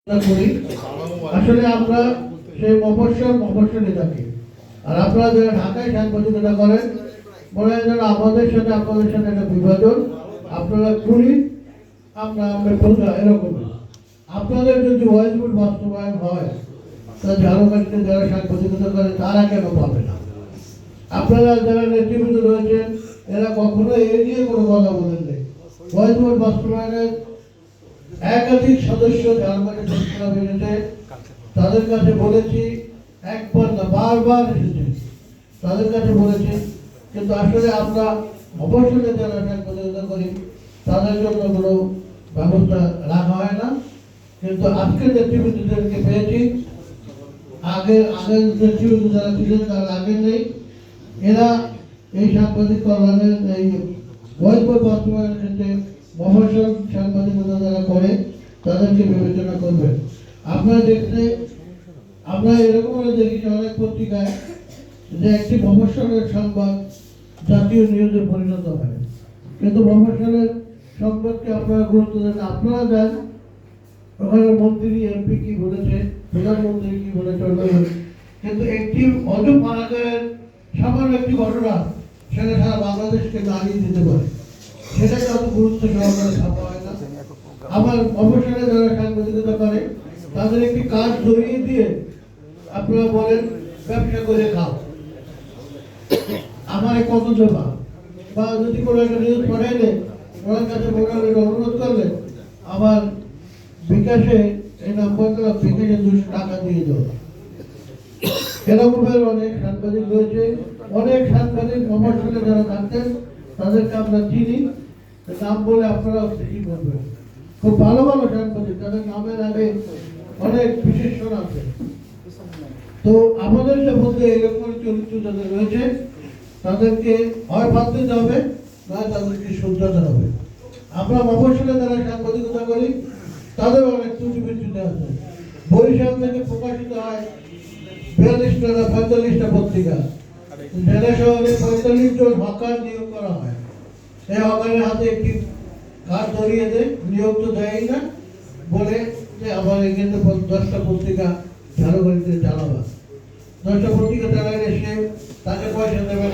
করি আসলে আমরা সেই মফস্বলে থাকি। আর আপনারা যারা ঢাকায় সাংবাদিকতা করেন মনে হয় যেন আমাদের সাথে আপনাদের সাথে একটা বিভাজন, আপনারা কুড়ি আমরা বোঝা এরকম। আপনাদের যদি ওয়াইজ বোর্ড বাস্তবায়ন হয় তা ঝাড়খণ্ডে যারা সাংবাদিকতা করে তারা কেন পাবে না? আপনারা যারা নেতৃবৃন্দ রয়েছেন এরা কখনো এ নিয়ে কোনো কথা বলেন নেই। ওয়াইজ বোর্ড বাস্তবায়নের একাধিক সদস্য ঝাড়খণ্ডের চেষ্টা বেড়েছে, তাদের কাছে বলেছি, একবার না বারবার এসেছে, তাদের কাছে বলেছি, কিন্তু আসলে আমরা অবশ্যই যারা সাংবাদিকতা করি তাদের জন্য কোনো ব্যবস্থা রাখা হয় না। কিন্তু আজকের নেতৃবৃন্দদেরকে পেয়েছি, আগের নেতৃবৃন্দ যারা ছিলেন তার আগে নেই, এরা এই সাংবাদিক কল্যাণের এই ওয়াইজ বোর্ড বাস্তবায়নের ক্ষেত্রে মফস্বল সাংবাদিকতা যারা করে তাদেরকে বিবেচনা করবেন। আপনারা দেখতে আমরা এরকম দেখি অনেক পত্রিকায় যে একটি মফস্বলের সংবাদ জাতীয় নিউজে পরিণত হয়, কিন্তু মফস্বলের সংবাদকে আপনারা গুরুত্ব দেন। আপনারা দেন ওখানে মন্ত্রী এমপি কি বলেছে, প্রধানমন্ত্রী কি বলেছে, কিন্তু একটি অজপাড়াগাঁয়ের সামান্য একটি ঘটনা সেটা সারা বাংলাদেশকে দাঁড়িয়ে দিতে পারে, সেটাকে অত গুরুত্ব সহকারে ছাপা হয় না। আমার অবসরে যারা সাংবাদিকতা করে তাদের একটি কাজ ধরিয়ে দিয়ে আপনারা বলেন ব্যবসা করে খাও, আমার কত দেবা, বা যদি কোনো একটা নিউজ পাঠাইলে ওনার কাছে অনুরোধ করলে আমার বিকাশে এই নাম্বারটা বিকাশে 200 টাকা দিয়ে দেবো। এরকমের অনেক সাংবাদিক রয়েছে, অনেক সাংবাদিক মফস্বলে যারা থাকতেন তাদেরকে আমরা চিনি, নাম বলে আপনারা কি করবেন। খুব ভালো ভালো সাংবাদিক, তাদের নামের আগে অনেক বিশেষণ আছে। তো আমাদের যে মধ্যে এরকম চরিত্র যাদের রয়েছে তাদেরকে হয় বাদ দিতে হবে, না তাদেরকে শুদ্ধতে হবে। আমরা মফস্বলে যারা সাংবাদিকতা করি তাদের অনেক ত্রুটি বিচ্যুতি আছে। বরিশাল থেকে প্রকাশিত হয় 42টা না 45টা পত্রিকা, জেলা শহরে 45 জন হকার নিয়োগ করা হয়। সেই হকারের হাতে একটি কাজ ধরিয়ে দেয়, নিয়োগ তো দেয় না, বলে যে আমার এখানে 10টা পত্রিকা ঝাড়খণ্ডে চালাবা। 10টা পত্রিকা চালাইলে সে তাকে পয়সা দেবে না।